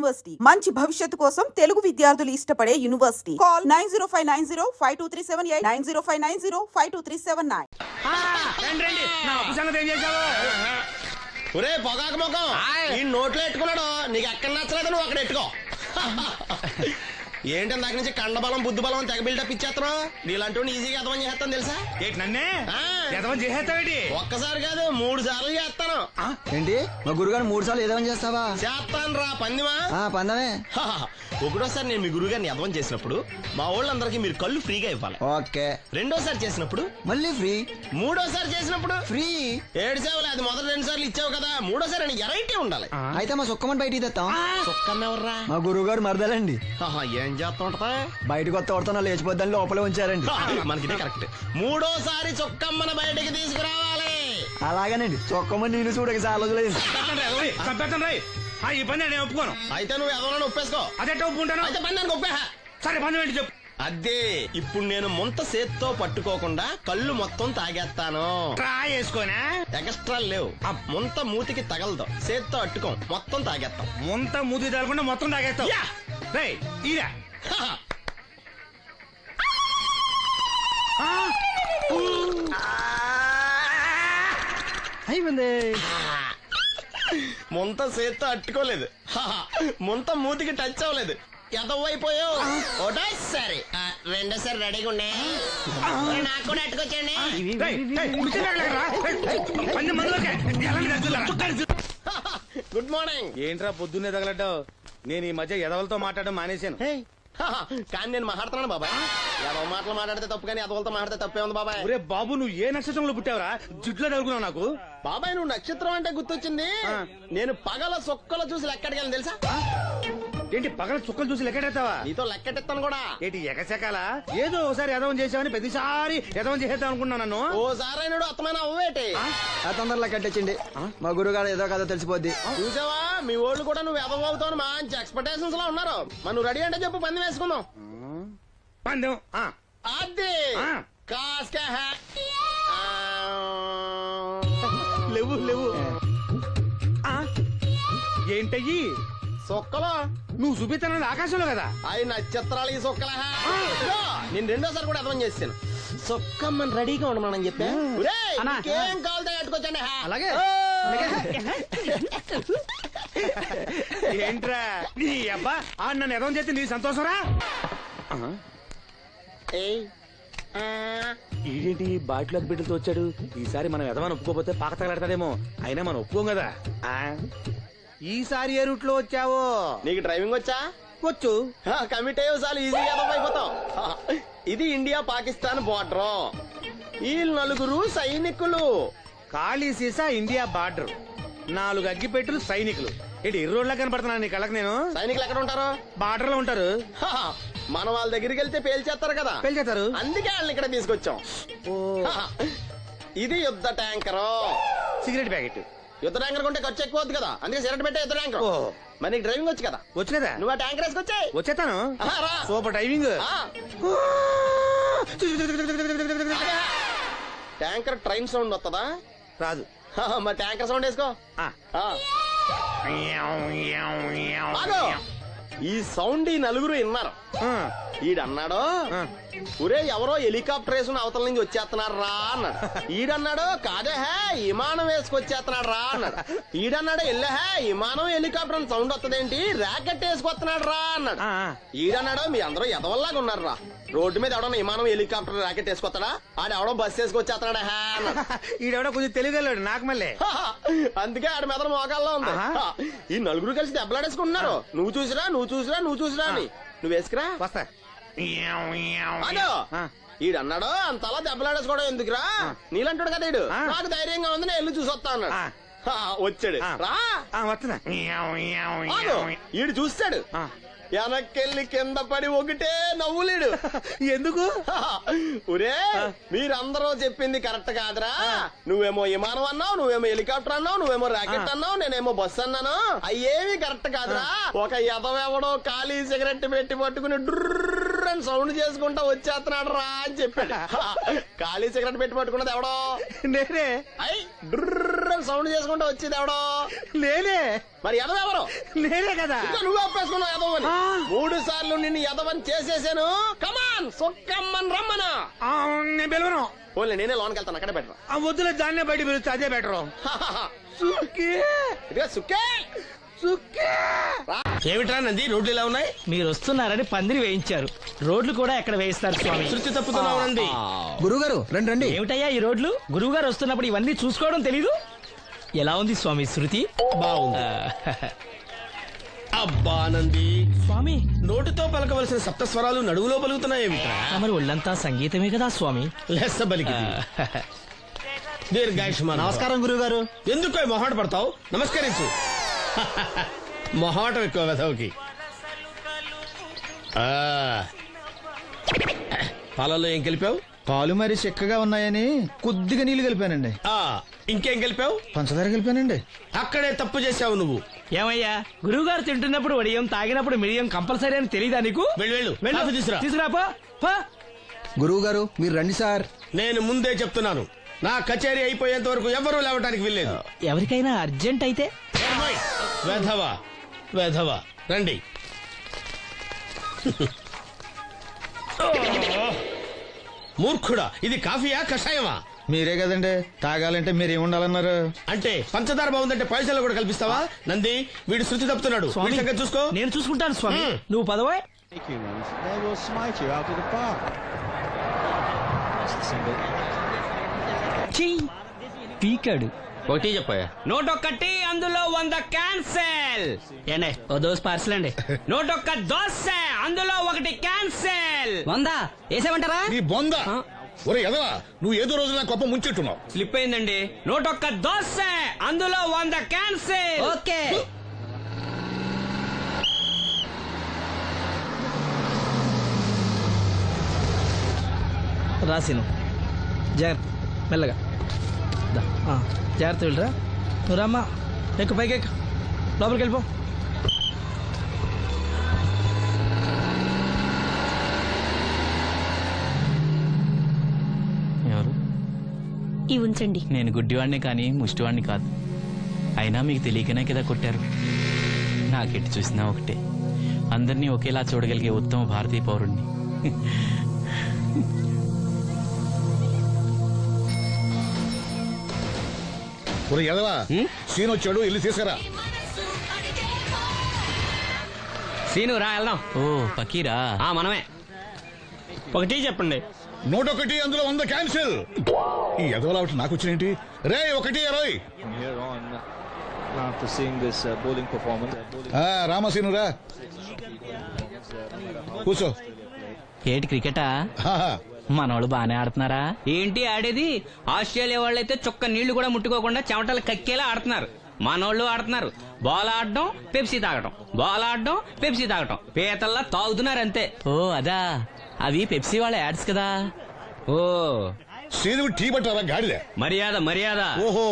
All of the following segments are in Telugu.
యూనివర్సిటీ మంచి భవిష్యత్తు కోసం తెలుగు విద్యార్థులు ఇష్టపడే యూనివర్సిటీ. కాల్ 9059052378 9059052379. ఒరే పొగాకు ముఖం, ఈ నోట్లో ఎట్టుకున్నాడు. నీకు ఎక్కడ నచ్చలేదు నువ్వు అక్కడ ఎట్టుకో. ఏంటి దాని నుంచి కండబలం బుద్ధి బలం తెగ బిల్డప్ ఇచ్చేస్తున్నావు. నీలాంటి ఈజీగా ఎదవని చేస్తాను తెలుసా? నన్నే చేస్తావేటి? ఒక్కసారి కాదు 3 సార్లు చేస్తాను. ఏంటి మా గురుగారు 3 సార్లు ఎదవని చేస్తావా? చేస్తాను రా పందిమా. పందమే. ఒకటోసారి నేను మీ గురుగారిని ఎదవని చేసినప్పుడు మా వాళ్ళందరికీ మీరు కళ్ళు ఫ్రీగా ఇవ్వాలి. ఓకే. రెండోసారి చేసినప్పుడు మళ్ళీ ఫ్రీ. మూడోసారి చేసినప్పుడు ఫ్రీ. 7 సేవలు అది మొదటి 2 సార్లు ఇచ్చావు కదా, మూడోసారి ఎరైటీ ఉండాలి. అయితే మా సుక్కమని బయటికి తెస్తాం. సుక్కమ్మెవర్రా? మా గురువుగారు మరదలండి. ఏం చేస్తా ఉంటదా? బయటకు వస్తా కొడతా లేచిపోద్దని లోపలే ఉంచారండి. మనకిదే కరెక్ట్. మూడోసారి చొక్కమ్మని బయటకి తీసుకురావాలి. అలాగేనండి. చొక్కమని నేను చూడక చాలా రోజులైంది. ఈ పని నేను ఒప్పుకోను. అయితే నువ్వు ఎవరైనా ఒప్పేసుకో. అదే ఒప్పుకుంటాను. అయితే పని దానికి ఒప్పేహ. సరే పని ఏంటి చెప్పు. అదే ఇప్పుడు నేను ముంత చేత్తో పట్టుకోకుండా కళ్ళు మొత్తం తాగేస్తాను. ట్రై చేసుకోనా? ఎక్స్ట్రా లేవు. ముంత మూతికి తగలదు, చేత్తో అట్టుకోం, మొత్తం తాగేస్తాం. ముంత మూతి తగలకుండా మొత్తం తాగేస్తాం. ఇదా అయిపోయింది. ముంత చేత్తో అట్టుకోలేదు, ముంత మూతికి టచ్ అవ్వలేదు, ఎదవైపోయావు. ఒకటోసారి రెండోసారి రెడీగా ఉండే. నాకు కూడా అట్టుకొచ్చండి. Good morning. ఏంట్రా పొద్దున్నే తగలడ్డావు? నేను ఈ మధ్య ఎదవలతో మాట్లాడడం మానేశాను. కానీ నేను మాట్లాడుతున్నాను బాబాయ్. ఎదవ మాటలు మాట్లాడితే తప్పు, కానీ ఎదవలతో మాట్లాడితే తప్పే ఉంది బాబాయ్. ఒరే బాబు, నువ్వు ఏ నక్షత్రంలో పుట్టావురా? జుట్లో తగులుకున్నావు నాకు. బాబాయ్ నువ్వు నక్షత్రం అంటే గుర్తొచ్చింది. నేను పగల సొక్కలు చూసి లెక్కడికి తెలుసా? ఏంటి పగల చుక్కలు చూసి లెక్కెడతావా? నీతో లెక్కెట్టిస్తాను కూడా. ఏంటి ఎగసెకాల? ఏదో ఒకసారి ఎదవం చేసావని ప్రతిసారి ఎదవం చేసేద్దాం అనుకున్నా నన్ను. ఓసారి అయినాడు అత్తమైన అవ్వేటి. తొందరలో కట్టించండి. మా గురుగారు ఏదో కదా తెలిసిపోద్ది. చూసావా, మీ వాళ్ళు కూడా నువ్వు ఎదవ అవుతావు మంచి ఎక్స్పెక్టేషన్స్ లో ఉన్నారు. మరి నువ్వు రెడీ అంటే చెప్పు, పంది వేసుకుందాం. పందెం అది కాస్క లేవు లేవు. ఏంటయ్యి సొక్కలో నువ్వు చూపిస్తానది ఆకాశంలో కదా? అవి నక్షత్రాలు ఈ సొక్కల. నేను రెండోసారి కూడా అర్థం చేస్తాను. సొక్కమ్మని రెడీగా ఉండమని చెప్పా. ఏం కావాలితే కట్టుకొచ్చండి. అలాగే. ఏంట్రా నీ అబ్బా నన్ను ఎదవం చేస్తే నీ సంతోషరా? ఈడేంటి బాటిలోకి బిడ్డలతో వచ్చాడు? ఈసారి మనం ఎదవని ఒప్పుకోపోతే పాక తగలాడతాడేమో. అయినా మనం ఒప్పుకోం కదా. ఈసారి ఏ రూట్ లో వచ్చావో? నీకు డ్రైవింగ్ వచ్చా? వచ్చు. కమిట్ అయ్యే చాలు, ఈజీగా అయిపోతాం. ఇది ఇండియా పాకిస్తాన్ బోర్డర్. ఈ 4 సైనికులు. ఖాళీ సీసా ఇండియా బార్డర్, 4 అగ్గిపెట్టులు సైనికులు. ఏంటి ఇర్రోడ్లా కనపడుతున్నా నీ కళ్ళకి నేను? సైనికులు ఎక్కడ ఉంటారు? బార్డర్ లో ఉంటారు. మనం వాళ్ళ దగ్గరికి వెళ్తే పేల్చేస్తారు కదా, పేల్చేస్తారు. అందుకే వాళ్ళని ఇక్కడ తీసుకొచ్చాం. ఇది యుద్ధ ట్యాంకర్. Cigarette packet. యుద్ధ ట్యాంకర్ కొంటే ఖర్చు ఎక్కువ అవుతుంది కదా, అందుకే సిగరెట్ పెట్టే యుద్ధ ట్యాంకర్. మరి నీకు డ్రైవింగ్ వచ్చు కదా? వచ్చు కదా. నువ్వు ఆ ట్యాంకర్ వేసుకొచ్చాయి. వచ్చేస్తాను. Super driving. Tanker train sound వస్తుందా? రాదు. మరి ట్యాంకర్ సౌండ్ వేసుకో. ఈ సౌండ్ ఈ 4 విన్నారు. ఈడన్నాడు, ఒరే ఎవరో హెలికాప్టర్ వేసుకుని అవతల నుంచి వచ్చేస్తున్నారు రా అన్నాడు. ఈడన్నాడు, కాదే విమానం వేసుకొచ్చేస్తున్నాడు రా అన్నాడు. ఈడన్నాడు, ఎల్లహే విమానం హెలికాప్టర్ అని సౌండ్ వస్తుందేంటి, ర్యాకెట్ వేసుకొస్తున్నాడు రా అన్నాడు. ఈడన్నాడు, మీ అందరూ ఎదవల్లాగా ఉన్నారు రా, రోడ్డు మీద ఎవడన్నా విమానం హెలికాప్టర్ ర్యాకెట్ వేసుకొస్తాడా? ఆడెవడో బస్సు వేసుకొచ్చేస్తున్నాడా అన్నాడు. ఈడెవడో కొంచెం తెలియగలడు నాకు మళ్ళీ. అందుకే ఆడ మెదడు మోకాల్లో ఉంది. ఈ 4 కలిసి దెబ్బలాడేసుకుంటున్నారు. నువ్వు చూసిరా నువ్వు చూసిరా నువ్వు చూసిరా అని. నువ్వు వేసుకురా. వస్తా. ఈడన్నాడు, అంతలా దెబ్బలాడేసుకోవడం ఎందుకురా, నీలంటాడు కదా ఈడు. నాకు ధైర్యంగా ఉంది, నేను వెళ్ళి చూసి వస్తా అన్నాడు. వచ్చాడు రా. వస్తున్నా. ఈడు చూస్తాడు, వెనక్కెళ్ళి కింద పడి ఒకటే నవ్వులేడు. ఎందుకు? ఒరే మీరందరూ చెప్పింది కరెక్ట్ కాదురా. నువ్వేమో విమానం అన్నావు, నువ్వేమో హెలికాప్టర్ అన్నావు, నువ్వేమో రాకెట్ అన్నావు, నేనేమో బస్సు అన్నాను. అయ్యేవి కరెక్ట్ కాదురా. ఒక ఎదవెవడో ఖాళీ సిగరెట్ పెట్టి పట్టుకుని డ్రర్ అని సౌండ్ చేసుకుంటా వచ్చేస్తున్నాడు రా అని చెప్పాడు. ఖాళీ సిగరెట్ పెట్టి పట్టుకున్నది ఎవడో? నేనే. అయ్యి డ్రర్ అని సౌండ్ చేసుకుంటూ వచ్చేది ఎవడో? నేనే మరి ఎదవెవరు? నేనే కదా. ఇంకా నువ్వు ఒప్పేసుకున్నావు ఎదవని. 3 సార్లు నిన్ను ఎదవని చేసేసాను. కమాన్ సొక్కమ్మని రమ్మను. ఆ, నేను పిలవను. ఓన్లీ నేనే లోనికి వెళ్తాను, అక్కడే బెటర్. ఆ వద్దులే, దాన్నే బయట పిలుస్తా, అదే బెటరు. సుక్కే ఇదిగా సుక్కే సుక్కే. ఏమిట్రా నంది, రోడ్లు ఇలా ఉన్నాయి? మీరు వస్తున్నారని పందిరి వేయించారు. రోడ్లు కూడా ఎక్కడ వేయిస్తారు స్వామి? శృతి తప్పుతున్నావు నంది. గురుగారు రండి రండి. ఏమిటయ్యా ఈ రోడ్లు? గురువు గారు వస్తున్నప్పుడు ఇవన్నీ చూసుకోవడం తెలీదు? ఎలా ఉంది స్వామి శృతి? బాగుంది. అబ్బా నంది, స్వామి నోటితో పలకవలసిన సప్తస్వరాలు నడువులో పలుకుతున్నాయేమిట్రా? మరి ఒళ్ళంతా సంగీతమే కదా స్వామి. లెస్స బలికి దీర్ఘాయుష్మాన్. నమస్కారం గురుగారు. ఎందుకు మొహాట పడతావు? నమస్కరించు. మొహాటం ఎక్కువ వెధవుకి. పాలల్లో ఏం కలిపావు? పాలు మరి చిక్కగా ఉన్నాయని కొద్దిగా నీళ్లు కలిపానండి. ఇంకేం కలిపావు? పంచదార కలిపానండి. అక్కడే తప్పు చేశావు నువ్వు. ఏమయ్యా, గురువు గారు తింటున్నప్పుడు వడియం, తాగినప్పుడు మిడియం కంపల్సరీ అని తెలీదా నీకు? వెళ్ళు కాఫీ తీసురా. తీసుకురాపో. పో. గురువు గారు మీరు రండి సార్. నేను ముందే చెప్తున్నాను, నా కచేరీ అయిపోయేంత వరకు ఎవరూ లేవటానికి వెళ్ళలేదు. ఎవరికైనా అర్జెంట్ అయితే వెధవా వెధవా రండి. మూర్ఖుడా, ఇది కాఫీయా కషాయమా? మీరే కదండి తాగాలంటే మీరేముండాలన్నారు? అంటే పంచదార బాగుందంటే పైసలు కూడా కల్పిస్తావా? నంది, వీడు శృతి తప్పుతున్నాడు. స్వామి, వీడి సంగతి చూసుకో. నేను చూసుకుంటాను స్వామి. నువ్వు పదవే. They will smite you out of the park. పీకాడు. ఒకటి చెప్పాయా? 101 అందులో 100 క్యాన్సెల్. ఏండే ఓ దోస్ పార్సల్ అండి. 101 దోశ అందులో 1 క్యాన్సెల్. 100 వేసేమంటారా? నీ బొంద. ఒరే ఎదవా, నువ్వు ఏదో రోజు నా గొప్ప ముంచెట్టున్నావు. స్లిప్ అయిందండి. 101 దోశ అందులో 100 క్యాన్సెల్. ఓకే. రాసిను జాగ్రత్త, మెల్లగా జాగ్రత్త వెళ్ళరా. నువ్వు రామ్మా, ఎక్కు పైకి ఎక్కు, లోపలికి వెళ్ళిపో. ఎవరు? ఇవి ఉంచండి. నేను గుడ్డివాడిని కానీ ముష్టివాడిని కాదు. అయినా మీకు తెలియకనే కదా కొట్టారు. నాకెట్టి చూసినా ఒకటే, అందరినీ ఒకేలా చూడగలిగే ఉత్తమ భారతీయ పౌరుణ్ణి. ఒరే ఎదవా, సీన్ వచ్చాడు, ఇల్లు తీసుకురా. సీను రా వెళ్దాం. ఓ పకీరా, మనమే. ఒకటి చెప్పండి. 101 అందులో 100 క్యాన్సిల్. ఈ ఎదవలా ఒకటి నాకు వచ్చినేంటి? రే 120. From here on, after seeing this bowling performance, రామసీను రా, కూర్చో. ఏటి క్రికెటా? ఆహా. మనోళ్ళు బానే ఆడుతున్నారా? ఏంటి ఆడేది? ఆస్ట్రేలియా వాళ్ళైతే చొక్క నీళ్లు కూడా ముట్టుకోకుండా చెమటలు కక్కేలా ఆడుతున్నారు. మనోళ్ళు ఆడుతున్నారు బాల్ ఆడడం, పెప్సీ తాగటం, బాల్ ఆడడం, పెప్సీ తాగటం, పీతల్లా తాగుతున్నారు అంతే. ఓ అదా, అవి పెప్సీ వాళ్ళ యాడ్స్ కదా. ఓ సీను టీ పట్టారా గాడిద? మర్యాద మర్యాద. ఓహో,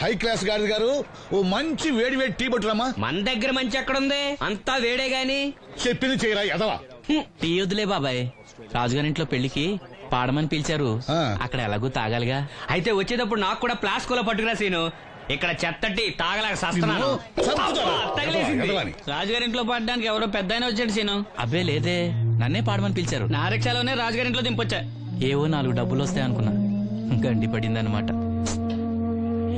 హై క్లాస్ గాడిద గారు, ఓ మంచి వేడి వేడి టీ పట్టురామా. మన దగ్గర మంచి ఎక్కడుంది? అంతా వేడే గాని. చెప్పింది చేయరా ఎదవా. టీ వద్దులే బాబాయ్, రాజుగారింట్లో పెళ్లికి పాడమని పిలిచారు. అక్కడ ఎలాగూ తాగాలిగా. అయితే వచ్చేటప్పుడు నాకు కూడా ప్లాస్కోలో పట్టుకురా సీను. ఇక్కడ చెత్తటి తాగలేక సస్తున్నాను. చంపుతారా? తగిలేసింది. ఎదవాని. రాజుగారింట్లో పడడానికి ఎవరో పెద్ద ఆయన వచ్చాడు సీను. అబ్బే లేదే, నన్నే పాడమని పిలిచారు. నా రిక్షాలోనే రాజుగారింట్లో దింపొచ్చా. ఏవో 4 డబ్బులు వస్తాయి అనుకున్నా, గండి పడిందనమాట.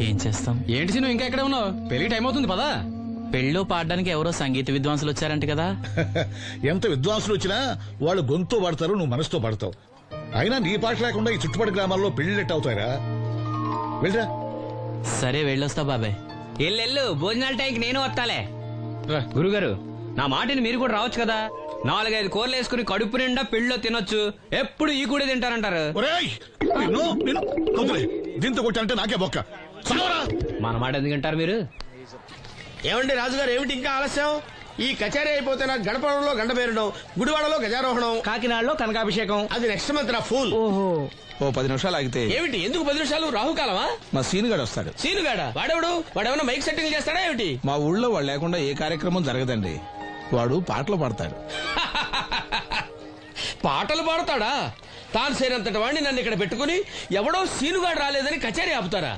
ఏం చేస్తాం? ఏంటి సీను ఇంకా ఎక్కడ ఉన్నావు? పెళ్లి టైం అవుతుంది పదా. పెళ్ళో పాడడానికి ఎవరో సంగీత విద్వాంసులు వచ్చారంట కదా. ఎంత విద్వాంసులు వచ్చినా వాళ్ళు గొంతు పడతారు, నువ్వు మనసుతో పడతావు. అయినా నీ పాట లేకుండా ఈ చుట్టుపక్కల గ్రామాల్లో పెళ్లిళ్ళెట్ అవుతాయిరా. వెళ్ళరా. సరే వెళ్ళొస్తా బాబాయ్. ఎల్లెళ్ళు, భోజనాల టైంకి నేను వస్తాలే. గురుగారు, నా మాటిని మీరు కూడా రావచ్చు కదా. 4-5 కూరలు వేసుకుని కడుపు నిండా పెళ్ళిలో తినొచ్చు. ఎప్పుడు ఈ కూడా తింటారంటారు. ఒరేయ్, నిన్ను వదిలే. దీంతో కొట్టానంటే నాకే బొక్క. సావరా. మన మాట ఎందుకంటారు మీరు? ఏమండి రాజుగారు, ఏమిటి ఇంకా ఆలస్యం? ఈ కచేరీ అయిపోతే నాకు గడపడంలో గండ పేరడం, గుడివాడలో గజారోహణం, కాకినాడలో కనకాభిషేకం. అది నెక్స్ట్ మంత్ నా ఫూల్. ఓ 10 నిమిషాలు ఆగితే ఏమిటి, ఎందుకు 10 నిమిషాలు? రాహుకాలమా? మా సీనుగాడు వస్తాడు. సీనుగాడా? వాడెవడు? వాడేమన్నా మైక్ సెట్టింగ్ చేస్తాడా ఏమిటి? మా ఊళ్ళో వాడు లేకుండా ఏ కార్యక్రమం జరగదండి. వాడు పాటలు పాడతాడు. పాటలు పాడతాడా? తాను సేనంతటి వాడిని నన్ను ఇక్కడ పెట్టుకుని ఎవడో సీనుగాడు రాలేదని కచేరీ ఆపుతారా?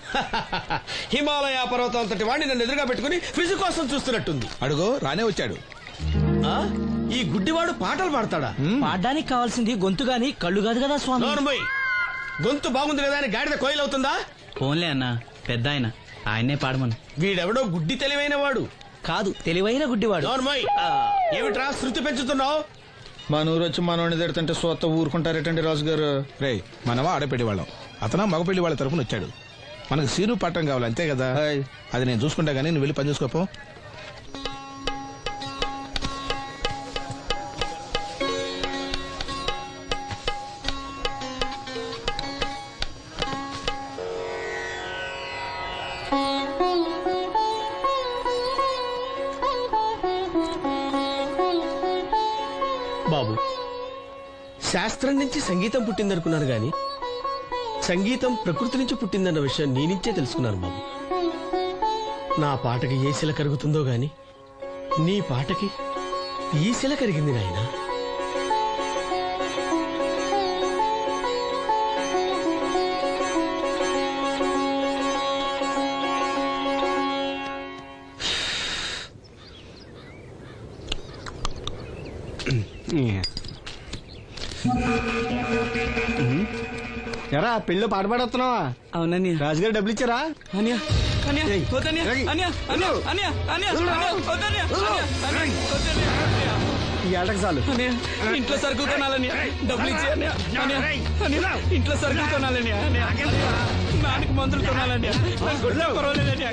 హిమాలయ పర్వతం అంతటి వాడిని నన్ను ఎదురుగా పెట్టుకుని ఫ్రిజ్ కోసం చూస్తున్నట్టుంది. అడుగో రానే వచ్చాడు. ఆ? ఈ గుడ్డివాడు పాటలు పాడతాడా? పాడడానికి కావాల్సింది గొంతు గాని కళ్ళు కాదు కదా స్వామి. నోర్మోయ్, గొంతు బాగుంది కదా అని గాడిద కోయిలవుతుందా? ఫోన్లే అన్న, పెద్ద ఆయన, ఆయన్నే పాడమను. వీడెవడో గుడ్డి తెలివైన వాడు కాదు, తెలివైన గుడ్డివాడు. నోర్మోయ్, ఏమిట్రా శృతి పెంచుతున్నావు? మన ఊరు వచ్చి మనోడిని తిడుతుంటే సొత్త ఊరుకుంటారేటండి రాజు గారు. రే మనవా ఆడపెళ్లి వాళ్ళం, అతను మగపెళ్లి వాళ్ళ తరఫున వచ్చాడు. మనకు సీను పట్టం కావాలి అంతే కదా. అది నేను చూసుకుంటా గానీ నువ్వు వెళ్ళి పని చూసుకోపో. బాబు, శాస్త్రం నుంచి సంగీతం పుట్టిందనుకున్నాను గాని సంగీతం ప్రకృతి నుంచి పుట్టిందన్న విషయం నీ నుంచే తెలుసుకున్నాను బాబు. నా పాటకి ఏ శిల కరుగుతుందో గాని నీ పాటకి ఈ శిల కరిగింది నాయనా. ఎరా పెళ్ళి పాట పాడుతున్నావా? అవునని రాజుగారు డబ్బులు ఇచ్చారా? ఈ ఆటకు చాలు. ఇంట్లో సరుకులు కొనాలని డబ్బులు ఇచ్చి ఇంట్లో సరుకులు కొనాలని నాన్నకి మందులు కొనాలని పర్వాలేదని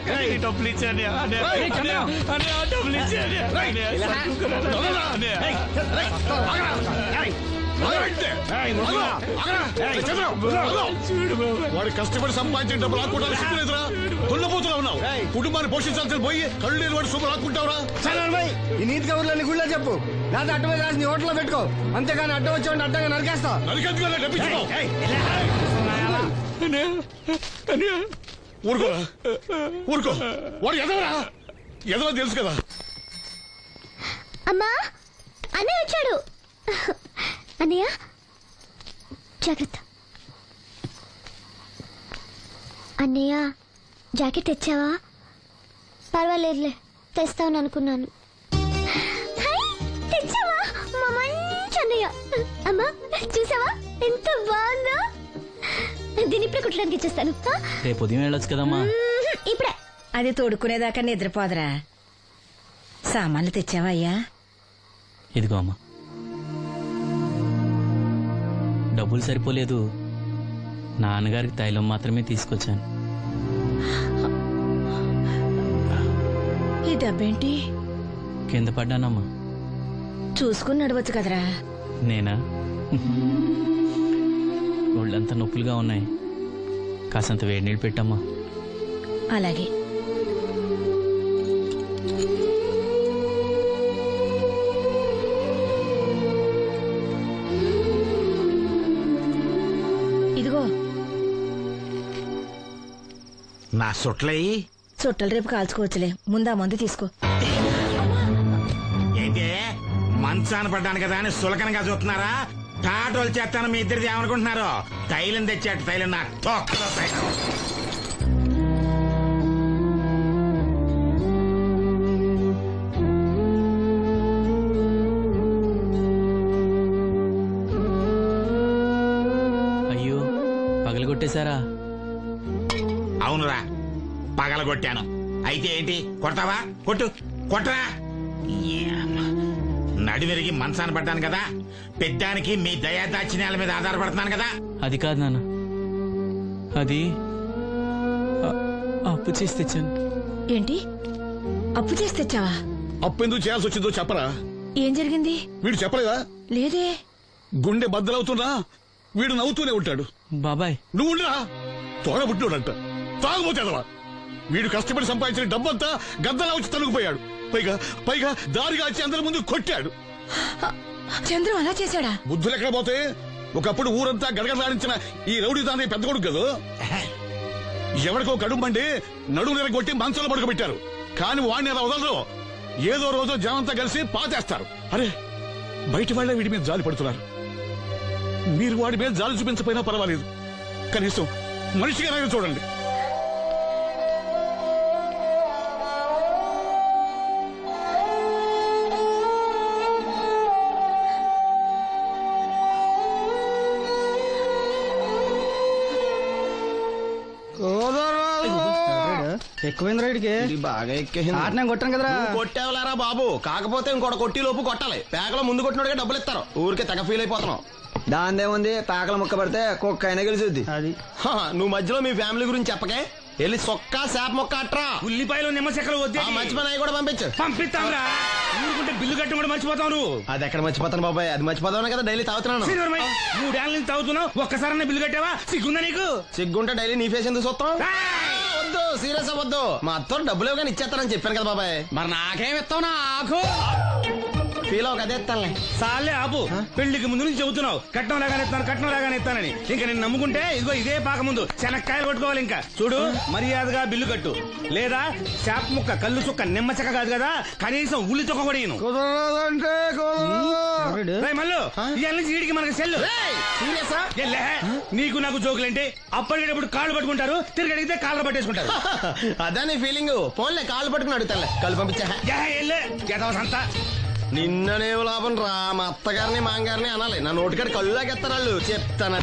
డబ్బులు ఇచ్చాని డబ్బులు ఇచ్చాని వాడి కష్టపడి సంపాదించిన డబ్బులు ఆకుంటారా? సిగ్గులేదురా? దున్నపోతులా ఉన్నావు. కుటుంబాన్ని పోషించాల్సిన పోయి కళ్ళు లేని వాడి సొమ్ము ఆకుంటావురా? ఈ నీతి కబుర్లన్నీ గుళ్ళో చెప్పు, లేదా అడ్డ మీద రాసి నీ హోటల్లో పెట్టుకో. అంతేగాని అడ్డం వచ్చి అడ్డంగా నరికేస్తా. నరికెందుకు డబ్బిచ్చుకో. ఊరుకోరా, ఊరుకో. వాడు ఎదవరా? ఎదవ తెలుసు కదా. అమ్మా, అన్నయ్య వచ్చాడు. అన్నయ్య జాగ్రత్త. అన్నయ్య జాకెట్ తెచ్చావా? పర్వాలేదులే, తెస్తావని అనుకున్నాను. తెచ్చావా? మా మంచి అన్నయ్య. అమ్మా చూసావా ఎంత బాగుందో? దీన్ని ఇప్పుడే కుట్టడానికి ఇచ్చేస్తాను. రేపు ఉదయం వెళ్ళొచ్చు కదమ్మా. ఇప్పుడే. అది తోడుకునేదాకా నిద్రపోదరా. సామాన్లు తెచ్చావా అయ్యా? ఇదిగో అమ్మా. డబ్బులు సరిపోలేదు, నాన్నగారికి తైలం మాత్రమే తీసుకొచ్చాను. ఈ డబ్బేంటి? కింద పడ్డానమ్మా. చూసుకుని నడవచ్చు కదరా. నేనా? ఒళ్ళంతా నొప్పులుగా ఉన్నాయి, కాసంత వేడి నీళ్ళు పెట్టమ్మా. అలాగే. ఇదిగో నా సొట్లయి చుట్టలు రేపు కాల్చుకోవచ్చులే, ముందా మందు తీసుకో. ఏంటే మంచాన పడ్డాను కదా అని సులకనగా చూస్తున్నారా? టాటోలు చేస్తాను మీ ఇద్దరిది ఏమనుకుంటున్నారు? తైలం తెచ్చాడు, తైలం నా తొక్కలో తైలం. అయ్యో, పగలగొట్టేశారా? అవునురా, పగలగొట్టాను. అయితే ఏంటి, కొడతావా? కొట్టు, కొట్టరా. నడివిరిగి మంచాన పడ్డాను కదా, పెద్దానికి మీ దయాదాచిన్యాల మీద ఆధారపడుతున్నాను కదా. అది కాదు నాన్న, అది అప్పు చేసి తెచ్చాను. ఏంటి, అప్పు చేసి తెచ్చావా? అప్పు ఎందుకు చేయాల్సి వచ్చిందో చెప్పరా? ఏం జరిగింది? వీడు చెప్పలేదా? లేదే. గుండె బద్దలవుతున్నా వీడు నవ్వుతూనే ఉంటాడు. బాబాయ్ నువ్వు ఉండరా? తోడబుట్టినోడంట, తాగుపోతేదవా. వీడు కష్టపడి సంపాదించిన డబ్బంతా గద్దలా వచ్చి తనుకుపోయాడు. పైగా పైగా దారిగా వచ్చి అందరి ముందు కొట్టాడు. చంద్రం అలా చేశాడా? బుద్ధులు ఎక్కడ పోతే, ఒకప్పుడు ఊరంతా గడగడలాడించిన ఈ రౌడీ దాని పెద్ద కొడుకు కదా. ఎవరికో కడుంబండి నడుము నిరగొట్టి మంచంలో పడుకోబెట్టారు. కాని వాడిని అలా వదలరు. ఏదో రోజు జనంతా కలిసి పాతేస్తారు. అరే, బయట వాళ్ళే వీడి మీద జాలి పడుతున్నారు. మీరు వాడి మీద జాలి చూపించపోయినా పర్వాలేదు, కనీసం మనిషిగా చూడండి. ఎక్కువైంది రైడ్కి బాగా ఎక్కేసింది. నేను కొట్టాను కదరా. నువ్వు కొట్టేవలేరా బాబు, కాకపోతే ఇంకోటి కొట్టి లోపు కొట్టాలి. పేకలో ముందు కొట్టినోడిగా డబ్బులు ఇస్తారు. ఊరికే తెగ ఫీల్ అయిపోతున్నావు. దాందేముంది, పేకల ముక్క పడితే కుక్క అయినా గెలిచుద్ది. అది నువ్వు మధ్యలో మీ ఫ్యామిలీ గురించి చెప్పకే. వెళ్ళి సొక్క శాప మొక్క అట్రా. ఉల్లిపాయలు నిమ్మచెక్కలు వద్దే. మంచి పని అవి కూడా పంపించు. పంపిస్తాంరా. ఊరుకుంటే బిల్లు కట్టి కూడా మర్చిపోతావు నువ్వు. అది ఎక్కడ మర్చిపోతాను బాబాయ్, అది మర్చిపోతావు కదా డైలీ తాగుతున్నాను. 3 ఏళ్ళ నుంచి తాగుతున్నావు, ఒక్కసారి బిల్లు కట్టావా? సిగ్గుందా నీకు? సిగ్గుంటే డైలీ నీ ఫేస్ ఎందుకు చూస్తాం? వద్దు, సీరియస్ అవ్వద్దు. మా అత్తో డబ్బులు ఇవ్వగానే ఇచ్చేస్తానని చెప్పాను కదా బాబాయ్. మరి నాకేం ఇస్తావు? నాకు ఫీల్ అవ్వక అదే ఇస్తానులే. సాలే ఆపు. పెళ్లికి ముందు నుంచి చెబుతున్నావు కట్నం లాగానే ఇస్తాను, కట్నం లాగానే ఇస్తానని. ఇంకా నేను నమ్ముకుంటే ఇదిగో ఇదే పాక ముందు శనక్కాయలు కొట్టుకోవాలి. ఇంకా చూడు, మర్యాదగా బిల్లు కట్టు, లేదా చేప ముక్క కళ్ళు చుక్క నిమ్మ చెక్క కాదు కదా, కనీసం ఉల్లి చుక్క కూడా ఇయ్యను. మళ్ళీ ఇవాళ నుంచి వీడికి మనకి సెల్లు. నీకు నాకు జోకులంటే అప్పటికేటప్పుడు కాళ్ళు పట్టుకుంటారు, తిరిగి అడిగితే కాళ్ళు పట్టేసుకుంటారు. అదే నీ ఫీలింగ్. ఫోన్లే కాళ్ళు పట్టుకుని అడుగుతానులే, కళ్ళు పంపించా. అంతా నిన్ననేం లాభం రా. మా అత్తగారిని మాంగారిని అనాలి, నా నోటికాడ కళ్ళు లాగెత్తారు వాళ్ళు. చెప్తాను.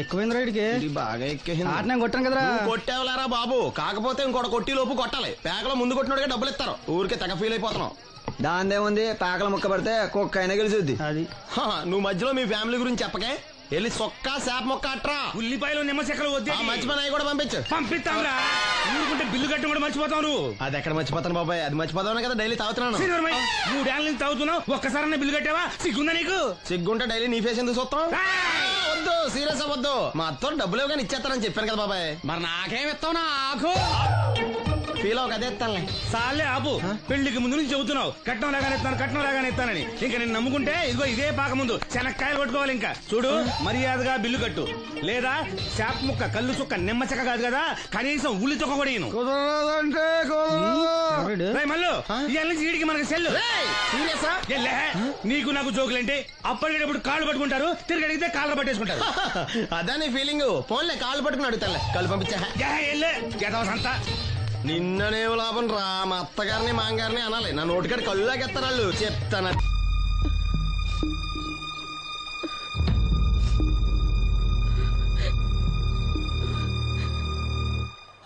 ఎక్కువైంది రైడ్కి బాగా ఎక్కేసింది. నేను కొట్టాను కదరా. కొట్టేవలేరా బాబు, కాకపోతే ఇంకోటి కొట్టి లోపు కొట్టాలి. పేకలో ముందు కొట్టినోడిగా డబ్బులు ఇస్తారు. ఊరికే తెగ ఫీల్ అయిపోతున్నావు. దాందేముంది, పేకల ముక్క పడితే కుక్క అయినా గెలిచుద్ది. అది నువ్వు మధ్యలో మీ ఫ్యామిలీ గురించి చెప్పకే. వెళ్ళి సొక్క శాప మొక్క అట్రా. ఉల్లిపాయలు నిమ్మచెక్కలు వద్దే. మంచి పని అవి కూడా పంపించు. పంపిస్తాంరా. ఊరుకుంటే బిల్లు కట్టి కూడా మర్చిపోతావు నువ్వు. అది ఎక్కడ మర్చిపోతాను బాబాయ్, అది మర్చిపోతావు కదా డైలీ తాగుతున్నాను. 3 ఏళ్ళ నుంచి తాగుతున్నావు, ఒక్కసారి బిల్లు కట్టావా? సిగ్గుందా నీకు? సిగ్గుంటే డైలీ నీ ఫేస్ ఎందుకు చూస్తాం? వద్దు, సీరియస్ అవ్వద్దు. మా అత్తో డబ్బులు ఇవ్వగానే ఇచ్చేస్తానని చెప్పాను కదా బాబాయ్. మరి నాకేం ఇస్తావు? నాకు ఫీల్ అవ్వక అదే ఇస్తానులే. సాలే ఆపు. పెళ్లికి ముందు నుంచి చెబుతున్నావు కట్నం లాగానే ఇస్తాను, కట్నం లాగానే ఇస్తానని. ఇంకా నేను నమ్ముకుంటే ఇదిగో ఇదే పాక ముందు శనక్కాయలు కొట్టుకోవాలి. ఇంకా చూడు, మర్యాదగా బిల్లు కట్టు, లేదా చేప ముక్క కళ్ళు చుక్క నిమ్మ చెక్క కాదు కదా, కనీసం ఉల్లి చుక్క కూడా ఇయ్యను. మళ్ళీ ఇవాళ నుంచి వీడికి మనకి సెల్లు. నీకు నాకు జోకులంటే అప్పటికేటప్పుడు కాళ్ళు పట్టుకుంటారు, తిరిగి అడిగితే కాళ్ళు పట్టేసుకుంటారు. అదే నీ ఫీలింగ్. ఫోన్లే కాళ్ళు పట్టుకుని అడుగుతానులే, కళ్ళు పంపించా. అంతా నిన్ననేం లాభం రా. మా అత్తగారిని మాంగారిని అనాలి, నా నోటికాడ కళ్ళు లాగెత్తారు వాళ్ళు. చెప్తాను.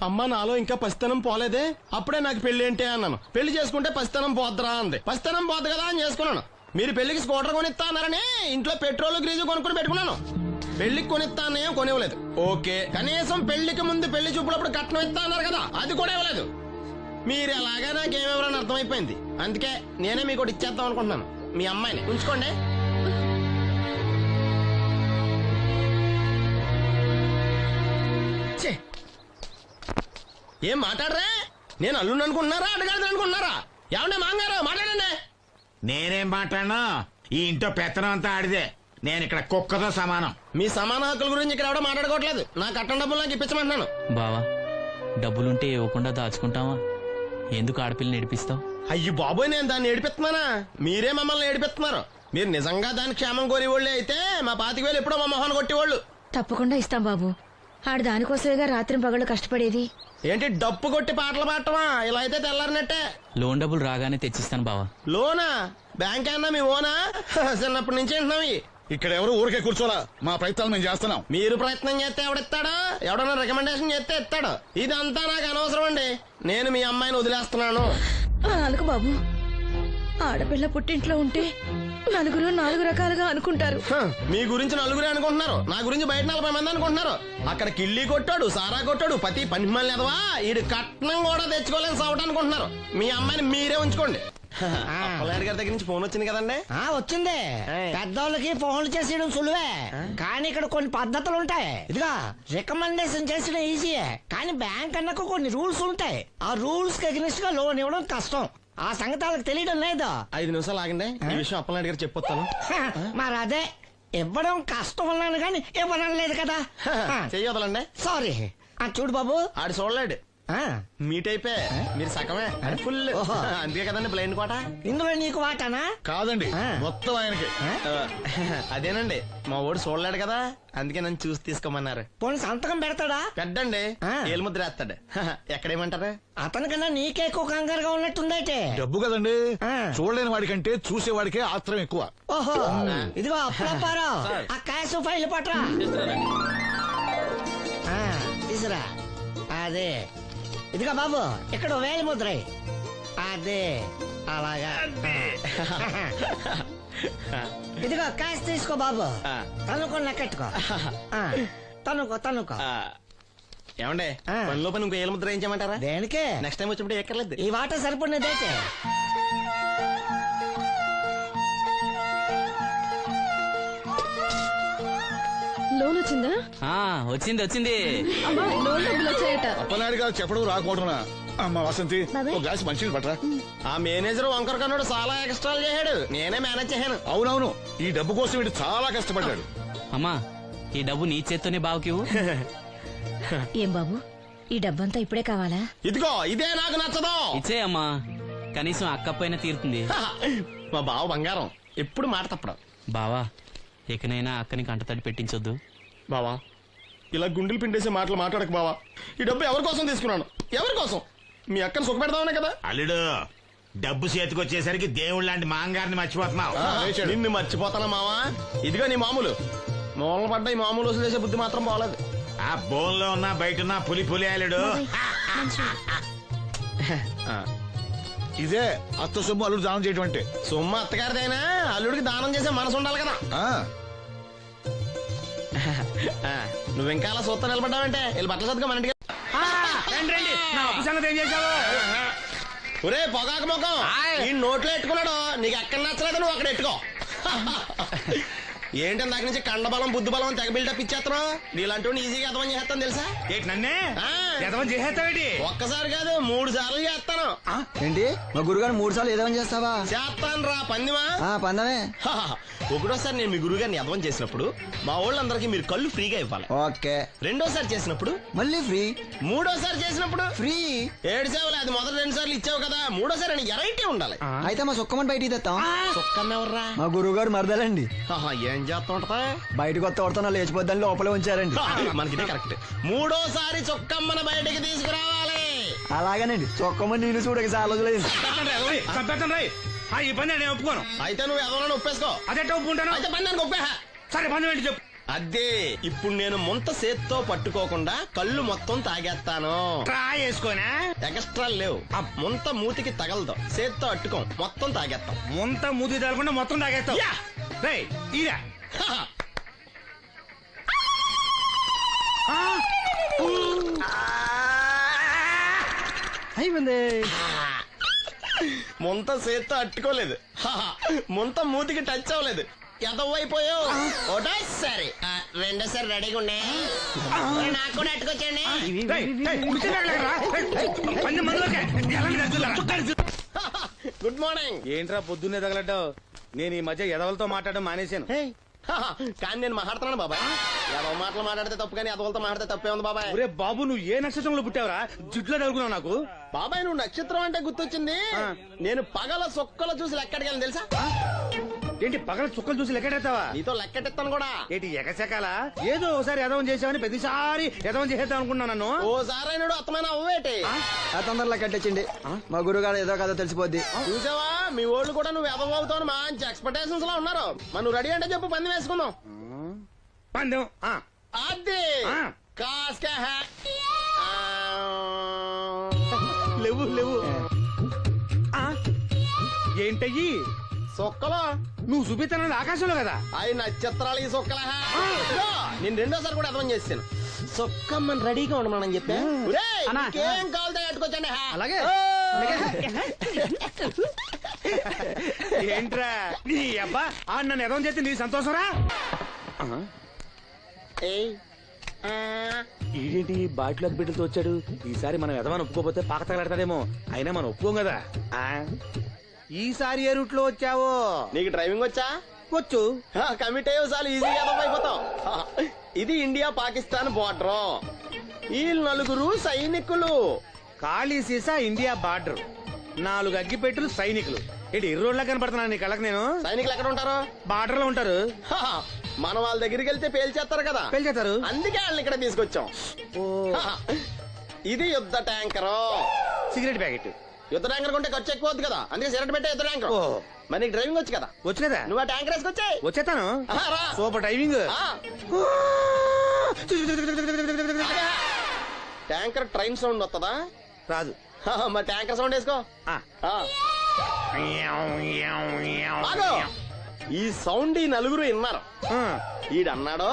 అమ్మ నాలో ఇంకా పసితనం పోలేదే, అప్పుడే నాకు పెళ్లి ఏంటి అన్నాను. పెళ్లి చేసుకుంటే పసితనం పోద్దురా అంది. పసితనం పోద్దు కదా అని చేసుకున్నాను. మీరు పెళ్లికి స్కూటర్ కొనిస్తా అన్నారని ఇంట్లో పెట్రోల్ గ్రీజు కొనుక్కుని పెట్టుకున్నాను. పెళ్లికి కొనిస్తా అన్నయ్య కొనివ్వలేదు. ఓకే, కనీసం పెళ్లికి ముందు పెళ్లి చూపులప్పుడు కట్నం ఇస్తా అన్నారు కదా, అది కూడా ఇవ్వలేదు. మీరు ఎలాగా నాకేమెవరని అర్థమైపోయింది. అందుకే నేనే మీకు ఒకటి ఇచ్చేద్దాం అనుకుంటున్నాను. మీ అమ్మాయిని ఉంచుకోండి. ఏం మాట్లాడరా? నేను అల్లుండి అనుకుంటున్నారా, అడగాలి అనుకుంటున్నారా? ఏమంటే మాంగారు మాట్లాడండి. నేనేం మాట్లాడను, ఈ ఇంట్లో పెత్తనం అంతా ఆడిదే. నేను ఇక్కడ కుక్కతో సమానం. మీ సమాన హక్కుల గురించి ఇక్కడ ఎవడో మాట్లాడుకోవట్లేదు. నా కట్టం డబ్బులు నాకు ఇప్పించమంటున్నాను. బావా, డబ్బులుంటే ఇవ్వకుండా దాచుకుంటావా? ఎందుకు ఆడపిల్లని ఏడిపిస్తావు? అయ్యి బాబోయ్, నేను దాన్ని ఏడిపిస్తున్నానా? మీరే మమ్మల్ని ఏడిపిస్తున్నారు. మీరు నిజంగా దాని క్షేమం కోరేవాళ్ళే అయితే మా 25,000 ఎప్పుడో మా మొహాన్ని కొట్టేవాళ్ళు. తప్పకుండా ఇస్తాం బాబు. ఆడు దానికోసమేగా రాత్రి పగళ్ళు కష్టపడేది. ఏంటి డప్పు కొట్టి పాటలు పాడటమా? ఇలా అయితే తెల్లారినట్టే. లోన్ డబ్బులు రాగానే తెచ్చిస్తాను బావా. లోనా? బ్యాంక్ అన్నా మీ ఓనా? చిన్నప్పటి నుంచి వింటున్నాం. ఇక్కడ ఎవరు ఊరికే కూర్చోలా, మా ప్రయత్నాలు మేము చేస్తున్నాం. మీరు ప్రయత్నం చేస్తే ఎవడిస్తాడా? ఎవడన్నా రికమెండేషన్ చేస్తే ఇస్తాడు. ఇదంతా నాకు అనవసరం అండి. నేను మీ అమ్మాయిని వదిలేస్తున్నాను. అనుకు బాబు, ఆడపిల్ల పుట్టింట్లో ఉంటే నలుగురు 4 రకాలుగా అనుకుంటారు. మీ గురించి నలుగురే అనుకుంటున్నారు, నా గురించి బయట 40 మంది అనుకుంటున్నారు. అక్కడ కిళ్ళి కొట్టాడు, సారా కొట్టాడు, పతి పని మళ్ళీ ఎదవా, ఈడు కట్నం కూడా తెచ్చుకోలేని సవట అనుకుంటున్నారు. మీ అమ్మాయిని మీరే ఉంచుకోండి. అప్పలనాయుడు గారి దగ్గర నుంచి ఫోన్ వచ్చింది కదండి. వచ్చింది. పెద్దోళ్ళకి ఫోన్లు చేసేయడం సులువే, కానీ ఇక్కడ కొన్ని పద్ధతులు ఉంటాయి. ఇదిగా రికమెండేషన్ చేసడం ఈజీయే, కానీ బ్యాంక్ అన్నకు కొన్ని రూల్స్ ఉంటాయి. ఆ రూల్స్ కి అగ్నిస్ట్ గా లోన్ ఇవ్వడం కష్టం. ఆ సంగతి వాళ్ళకి తెలియడం లేదు. 5 నిమిషాలు ఆగండి, ఈ విషయం అప్పలనాయుడు గారు చెప్పొస్తాను. మరి అదే ఇవ్వడం కష్టం ఉన్నాను కానీ ఇవ్వడం లేదు కదా. చెయ్యొదలండి. సారీ. చూడు బాబు, ఆడు చూడలేడు. మీట్ అయిపోయి మీరు సగమే ఫుల్ ఓహో. అందుకే కదండి బ్లైండ్ కోట. ఇందులో నీకు వాటానా? కాదండి మొత్తం ఆయనకి. అదేనండి మా ఓడు చూడలేడు కదా, అందుకే నన్ను చూసి తీసుకోమన్నారు. పోనీ సంతకం పెడతాడా? పెద్దండి ఏలు ముద్ర వేస్తాడు. ఎక్కడేమంటారు? అతనికన్నా నీకే ఎక్కువ కంగారుగా ఉన్నట్టుందైతే. డబ్బు కదండి, చూడలేని వాడికంటే చూసేవాడికే ఆత్రం ఎక్కువ. ఓహో ఇదిగో అప్పుడప్పారావు, ఆ క్యాష్ ఫైల్ పట్రా. తీసురా. అదే ఇదిగో బాబు, ఇక్కడ వేలి ముద్రై. అదే అలాగా. ఇదిగో క్యాష్ తీసుకో బాబు, తనుకో లెక్కెట్టుకో. తనుకో. ఏమండే పనిలో పని ఇంకో ఏలు ముద్ర వేయించమంటారా? దేనికే? నెక్స్ట్ టైం వచ్చినప్పుడు ఎక్కర్లేదు. ఈ వాట సరిపడినదైతే. లోన్ వచ్చిందా? వచ్చింది అమ్మా, లోన్ డబ్బులు వచ్చాయట. అప్పనాయుడు గారు చెప్పడం రాకపోవడమా? అమ్మ వసంతి, ఒక గ్లాస్ మంచినీళ్ళు పట్టరా. ఆ మేనేజర్ వంకర కన్నాడు చాలా ఎక్స్ట్రాలు చేశాడు, నేనే మేనేజ్ చేశాను. అవునవును, ఈ డబ్బు కోసం వీడు చాలా కష్టపడ్డాడు. అమ్మా ఈ డబ్బు నీ చేత్తోనే బావుకి. ఏం బాబు, ఈ డబ్బంతా ఇప్పుడే కావాలా? ఇదిగో ఇదే నాకు నచ్చదు. ఇచ్చే అమ్మా, కనీసం అక్క పైన తీరుతుంది. మా బావ బంగారం, ఎప్పుడు మాట తప్పడం. బావా ఇకనైనా అక్కని కంటతడి పెట్టించొద్దు. బావా ఇలా గుండెలు పిండేసే మాటలు మాట్లాడక బావా. ఈ డబ్బు ఎవరి కోసం తీసుకున్నాను? ఎవరి కోసం? మీ అక్కను సుఖపెడదామనే కదా. అల్లుడు డబ్బు చేతికొచ్చేసరికి దేవుడు లాంటి మాంగారిని మర్చిపోతున్నావు. నిన్ను మర్చిపోతానా మావా? ఇదిగో నీ మామూలు మూలన పడ్డ ఈ మామూలు వసూలు చేసే బుద్ధి మాత్రం బాగలేదు. ఆ బోన్లో ఉన్నా బయట ఉన్నా పులి అల్లుడు. ఇదే అత్త సొమ్ము అల్లుడు దానం చేయటం అంటే. సొమ్ము అత్తగారిదైనా అల్లుడికి దానం చేసే మనసు ఉండాలి కదా. నువ్వు ఇంకా అలా సూత్త నిలబడ్డావంటే వీళ్ళు బట్టలు సర్దుగా మన ఇంటికి. ఒరే పొగాకు ముఖం, ఈ నోట్లో ఎట్టుకున్నాడు, నీకు ఎక్కడ నచ్చలేదు నువ్వు అక్కడ ఎట్టుకో. ఏంటి దాని నుంచి కండబలం బుద్ధి బలం తెగ బిల్డప్ ఇచ్చేస్తున్నావు? నీలాంటి ఈజీగా అర్థం చేస్తాను తెలుసా? నన్నే చేస్తావేటి? ఒక్కసారి కాదు 3 సార్లు చేస్తాను. ఏంటి మా గురుగారు 3 సార్లు ఏదైనా చేస్తావా? చేస్తాను రా పందిమా. పందమే. ఒకటోసారి నేను మీ గురువు గారిని అర్థం చేసినప్పుడు మా వాళ్ళందరికీ మీరు కళ్ళు ఫ్రీగా ఇవ్వాలి. ఓకే. రెండోసారి చేసినప్పుడు మళ్ళీ ఫ్రీ. మూడోసారి చేసినప్పుడు ఫ్రీ. 7 సేవలు అది మొదటి 2 సార్లు ఇచ్చావు కదా, మూడోసారి ఎరైటీ ఉండాలి. అయితే మా సుక్కమని బయటికి తెస్తాం. సుక్కమ్మ ఎవర్రా? మా గురువు గారు మరదలండి. ఏం చేస్తా ఉంటదా? బయటకు వస్తా కొడతా లేచిపోద్దని లోపలే ఉంచారండి. మనకిదే కరెక్ట్. మూడోసారి చొక్కమ్మన బయటకి తీసుకురావాలి. అలాగేనండి, చొక్కమని నేను చూడక చాలా రోజులైంది. ఈ పని నేను ఒప్పుకోను. అయితే నువ్వు ఎవరైనా ఒప్పేసుకో. అదే ఒప్పుకుంటాను. అయితే పని దానికి ఒప్పేహ. సరే పని ఏంటి చెప్పు. అదే ఇప్పుడు నేను ముంత సేత్తో పట్టుకోకుండా కళ్ళు మొత్తం తాగేస్తాను. ట్రై చేసుకోనా? ఎక్స్ట్రా లేవు. ముంత మూతికి తగలదు, సేత్తో అట్టుకోం, మొత్తం తాగేస్తాం. ముంత మూతి తగలకుండా మొత్తం తాగేస్తావు. ఇదా అయిపోయింది. ముంత సేత్తో అట్టుకోలేదు, ముంత మూతికి టచ్ అవ్వలేదు, ఎదవైపోయావు. ఒకటోసారి రెండోసారి రెడీగా ఉండే. నాకు కూడా అట్టుకొచ్చండి. Good morning. ఏంట్రా పొద్దున్నే తగలడ్డావు? నేను ఈ మధ్య ఎదవలతో మాట్లాడడం మానేశాను. కానీ నేను మాట్లాడుతున్నాను బాబాయ్. ఎదవ మాటలు మాట్లాడితే తప్పు, కానీ ఎదవలతో మాట్లాడితే తప్పే ఉంది బాబాయ్. ఒరే బాబు, నువ్వు ఏ నక్షత్రంలో పుట్టావురా? జిడ్లో తగులుకున్నావు నాకు. బాబాయ్ నువ్వు నక్షత్రం అంటే గుర్తొచ్చింది. నేను పగల సొక్కలు చూసి లెక్కడికి తెలుసా? ఏంటి పగల చుక్కలు చూసి లెక్కెడతావా? నీతో లెక్కెట్టిస్తాను కూడా. ఏంటి ఎగసెకాల? ఏదో ఒకసారి ఎదవం చేసావని ప్రతిసారి ఎదవం చేసేద్దాం అనుకున్నాను నన్ను. ఓసారి అయినాడు అత్తమైన అవ్వేటి. తొందరలో కట్టించండి, మా గురుగారు ఏదో కదా తెలిసిపోద్ది. చూసావా మీ వాళ్ళు కూడా నువ్వు ఎదవవుతావు మంచి ఎక్స్పెక్టేషన్స్ లో ఉన్నారు. మరి నువ్వు రెడీ అంటే చెప్పు, పందెం వేసుకుందాం. పందెం అది కాస్క లేవు లేవు. ఏంటయ్యి సొక్కలో నువ్వు చూపిస్తానది ఆకాశంలో కదా? అవి నక్షత్రాలు ఈ సొక్కల. నేను రెండోసారి కూడా అర్థం చేస్తాను. సొక్కమ్మని రెడీగా ఉండమని చెప్పా. ఏం కావాలితే కట్టుకొచ్చండి. అలాగే. ఏంట్రా నీ అబ్బా నన్ను ఎదవం చేస్తే నీ సంతోషరా? ఏంటి బాటిలోకి బిడ్డలతో వచ్చాడు? ఈసారి మనం ఎదవని ఒప్పుకోపోతే పాక తగలాడతాడేమో. అయినా మనం ఒప్పుకోం కదా. ఈసారి ఏ రూట్ లో వచ్చావో? నీకు డ్రైవింగ్ వచ్చా? వచ్చు. కమిట్ అయ్యే చాలా ఈజీగా అయిపోతావు. ఇది ఇండియా పాకిస్తాన్ బోర్డర్. ఈ 4 సైనికులు ఖాళీ సీసా ఇండియా బార్డర్ 4 అగ్గిపెట్టెలు సైనికులు ఇటు ఇర్రోడ్లా కనపడుతున్నాను నీ కళ్ళకి నేను. సైనికులు ఎక్కడ ఉంటారు? బార్డర్ లో ఉంటారు. మన వాళ్ళ దగ్గరికి వెళ్తే పేల్చేస్తారు కదా. పేల్చేస్తారు. అందుకే వాళ్ళని ఇక్కడ తీసుకొచ్చాం. ఇది యుద్ధ ట్యాంకరు. Cigarette packet. యుద్ధ ట్యాంకర్ కొంటే ఖర్చు ఎక్కువ అవుతుంది కదా, అందుకే సిగరెట్ పెట్టే యుద్ధ ట్యాంకర్. మరి నీకు డ్రైవింగ్ వచ్చు కదా? వచ్చు కదా. నువ్వు ఆ ట్యాంకర్ వేసుకొచ్చాయి. వచ్చేస్తాను. Super driving. Tanker train sound వస్తుందా? రాదు. మరి ట్యాంకర్ సౌండ్ వేసుకో. ఈ సౌండ్ ఈ నలుగురు విన్నారు. ఈడన్నాడు,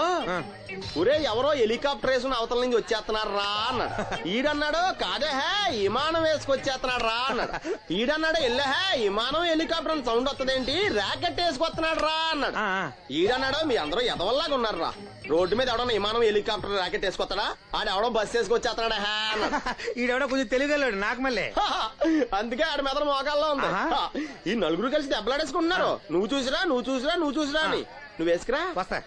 ఒరే ఎవరో హెలికాప్టర్ వేసుకుని అవతల నుంచి వచ్చేస్తున్నారు రా అన్నాడు. ఈడన్నాడు, కాదే హే విమానం వేసుకొచ్చేస్తున్నాడు రా అన్నాడు. ఈడన్నాడు, ఎల్లే హే విమానం హెలికాప్టర్ అని సౌండ్ వస్తుందేంటి, ర్యాకెట్ వేసుకొస్తున్నాడు రా అన్నాడు. ఈడన్నాడు, మీ అందరూ ఎదవల్లాగా ఉన్నారు రా, రోడ్డు మీద ఎవడన్నా విమానం హెలికాప్టర్ ర్యాకెట్ వేసుకొస్తాడా, ఆడెవడో బస్సు వేసుకొచ్చేస్తున్నాడా హే అన్నాడు. ఈడెవడో కొంచెం తెలియగలడు నాకు మళ్ళీ. అందుకే ఆడ మీద మోకాల్లో ఉంది. ఈ నలుగురు కలిసి దెబ్బలాడేసుకుంటున్నారు. నువ్వు చూసిరా అని. నువ్వు వేసుకురా. వస్తా.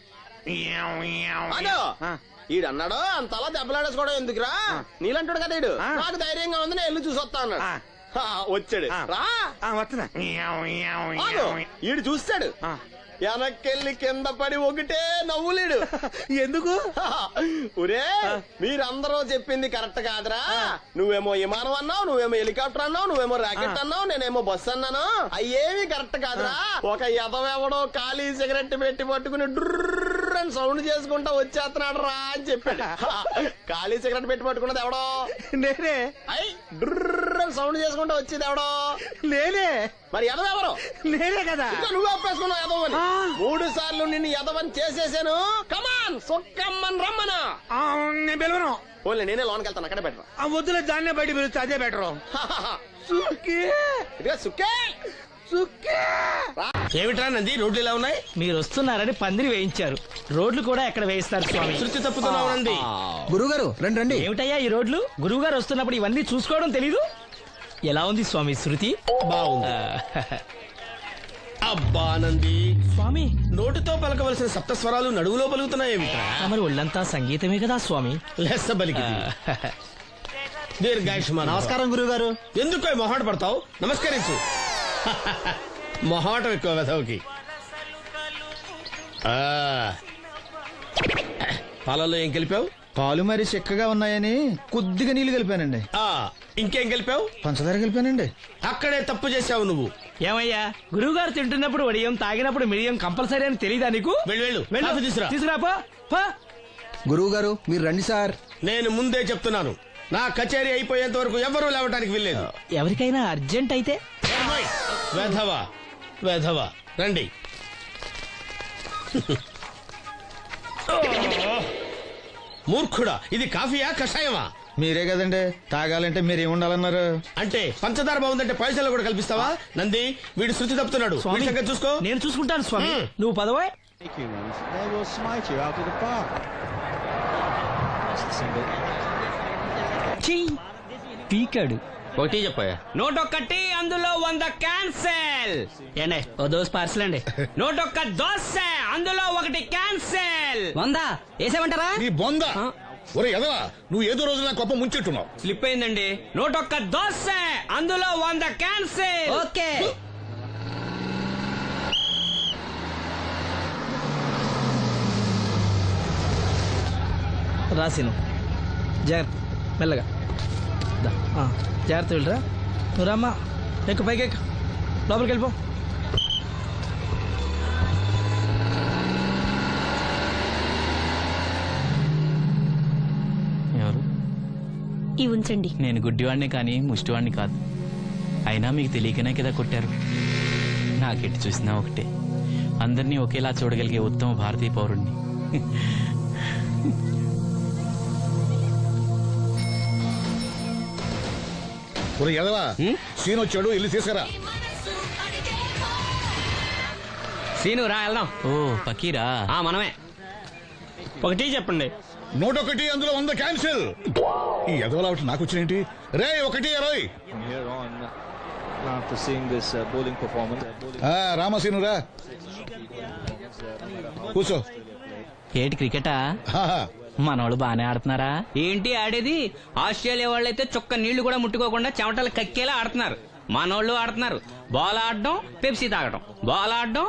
ఈడన్నాడు, అంతలా దెబ్బలాడేసుకోవడం ఎందుకురా, నీలంటాడు కదా ఈడు, నాకు ధైర్యంగా ఉంది నేను వెళ్ళి చూసి వస్తా అన్నాడు. వచ్చాడు రా. వస్తున్నా. ఈడు చూస్తాడు, వెనక్కెళ్ళి కింద పడి ఒకటే నవ్వులేడు. ఎందుకు? ఒరే మీరందరూ చెప్పింది కరెక్ట్ కాదురా, నువ్వేమో విమానం అన్నావు, నువ్వేమో హెలికాప్టర్ అన్నావు, నువ్వేమో రాకెట్ అన్నావు, నేనేమో బస్సు అన్నాను, అయ్యేమి కరెక్ట్ కాదురా. ఒక ఎదవెవడో ఖాళీ సిగరెట్ పెట్టి పట్టుకుని డ్రర్ అని సౌండ్ చేసుకుంటా వచ్చేస్తున్నాడు రా అని చెప్పాడు. ఖాళీ సిగరెట్ పెట్టి పట్టుకున్నది ఎవడో నేనే. అయ్యి డ్రర్ అని సౌండ్ చేసుకుంటా వచ్చేది ఎవడో నేనే. మరి ఎదవెవరు? నేనే కదా. నువ్వు అప్పేసుకున్నావు ఎదవని. 3 సార్లు నిన్ను ఎదవని చేసేసాను. కమాన్ సొక్కమ్మని రమ్మనా. నేను పిలవను. ఓన్లీ నేనే లోన్కి వెళ్తాను, అక్కడే బెటర్. వద్దులే, దాన్నే బయట పిలుస్తా, అదే బెటర్. ఏమిట్రా నంది, రోడ్లు ఇలా ఉన్నాయి? మీరు వస్తున్నారని పందిరి వేయించారు. రోడ్లు కూడా ఎక్కడ వేయిస్తారు స్వామి? శృతి తప్పుతున్నావు నంది. గురుగారు రండి రండి. ఏమిటయ్యా ఈ రోడ్లు? గురువు గారు వస్తున్నప్పుడు ఇవన్నీ చూసుకోవడం తెలీదు? ఎలా ఉంది స్వామి శృతి? బాగుంది. అబ్బా నంది, స్వామి నోటితో పలకవలసిన సప్తస్వరాలు నడువులో పలుకుతున్నాయేమిట్రా? మరి ఒళ్ళంతా సంగీతమే కదా స్వామి. లెస్స బలికి దీర్ఘాయుష్మాన్. నమస్కారం గురుగారు. ఎందుకో మొహాట పడతావు? నమస్కరించు. మొహాటం ఎక్కువ వెధవుకి. పాలల్లో ఏం కలిపావు? పాలు మరి చిక్కగా ఉన్నాయని కొద్దిగా నీళ్లు కలిపానండి. ఇంకేం కలిపావు? పంచదార కలిపానండి. అక్కడే తప్పు చేశావు నువ్వు. ఏమయ్యా, గురువు గారు తింటున్నప్పుడు వడియం, తాగినప్పుడు మిడియం కంపల్సరీ అని తెలీదా నీకు? వెళ్ళు తీసురా. తీసుకురాపో. గురువు గారు మీరు రండి సార్. నేను ముందే చెప్తున్నాను, నా కచేరీ అయిపోయేంత వరకు ఎవరూ లేవటానికి వెళ్ళలేదు. ఎవరికైనా అర్జెంట్ అయితే వెధవా రండి. మూర్ఖుడా, ఇది కాఫీయా కషాయమా? మీరే కదండి తాగాలంటే మీరేముండాలన్నారు. అంటే పంచదార బాగుందంటే పైసలు కూడా కల్పిస్తావా? నంది, వీడు శృతి తప్పుతున్నాడు. వీడి సంగతి చూసుకో. నేను చూసుకుంటాను స్వామి, నువ్వు పదవా. పీకాడు. ఒకటి చెప్పాయా? 101 అందులో 100 క్యాన్సెల్. ఏండే ఓ దోస్ పార్సల్ అండి. 101 దోశ అందులో 1 క్యాన్సెల్. 100 వేసేమంటారా? నీ బొంద. ఒరే ఎదవా, నువ్వు ఏదో రోజు నా కొప్ప ముంచెట్టున్నావు. స్లిప్ అయిందండి. 101 దోశ అందులో 100 క్యాన్సెల్. ఓకే. రాసిను జాగ్రత్త, మెల్లగా జాగ్రత్త వెళ్ళరా. నువ్వు రామ్మా, ఎక్కు పైకి ఎక్కు, లోపలికి వెళ్ళిపో. ఎవరు? ఈ ఉంచండి. నేను గుడ్డివాడిని కానీ ముష్టివాడిని కాదు. అయినా మీకు తెలియకనే కదా కొట్టారు. నాకెట్టి చూసినా ఒకటే, అందరినీ ఒకేలా చూడగలిగే ఉత్తమ భారతీయ పౌరుణ్ణి. ఒరే ఎదవా, సీన్ వచ్చాడు, ఇల్లు తీసుకురా. సీను రా వెళ్దాం. ఓ పకీరా, మనమే. ఒకటి చెప్పండి. 101 అందులో 100 క్యాన్సిల్. ఈ ఎదవలా ఒకటి నాకు వచ్చినేంటి రే? 1-20. రామసీను రా, కూర్చో. ఏటి క్రికెటా? మనోళ్ళు బానే ఆడుతున్నారా? ఏంటి ఆడేది? ఆస్ట్రేలియా వాళ్ళైతే చుక్క నీళ్లు కూడా ముట్టుకోకుండా చెమటలు కక్కేలా ఆడుతున్నారు. మనోళ్ళు ఆడుతున్నారు బాల్ ఆడడం, పెప్సీ తాగడం, బాల్ ఆడడం,